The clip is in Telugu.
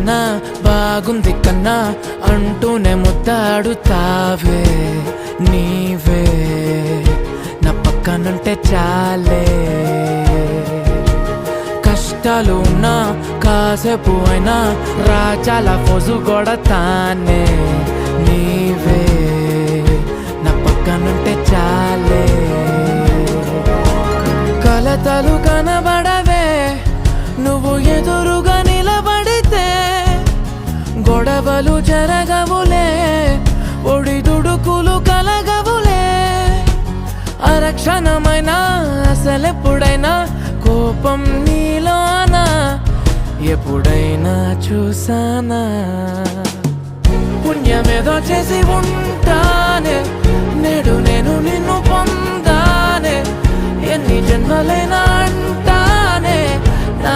కన్నా బాగుంది కన్నా అంటూనే ముద్దాడుతావే నీవే నా పక్కనుంటే చాలే. కష్టాలు ఉన్నా కాసేపు అయినా రాజాల ఫోజు కొడతానే నీవే నా పక్కనుంటే చాలే. కలతలు కనబడవే నువ్వు ఎదురుగా నిలబడితే, గొడవలు జరగవులే ఒడిదుడుకులు కలగవులే. అరక్షణమైనా అసలెప్పుడైనా కోపం నీలోనా ఎప్పుడైనా చూసానా? పుణ్యమేదో చేసి ఉంటానే నేడు నేను నిన్ను పొందానే. ఎన్ని జన్మలైనా అంటానే నా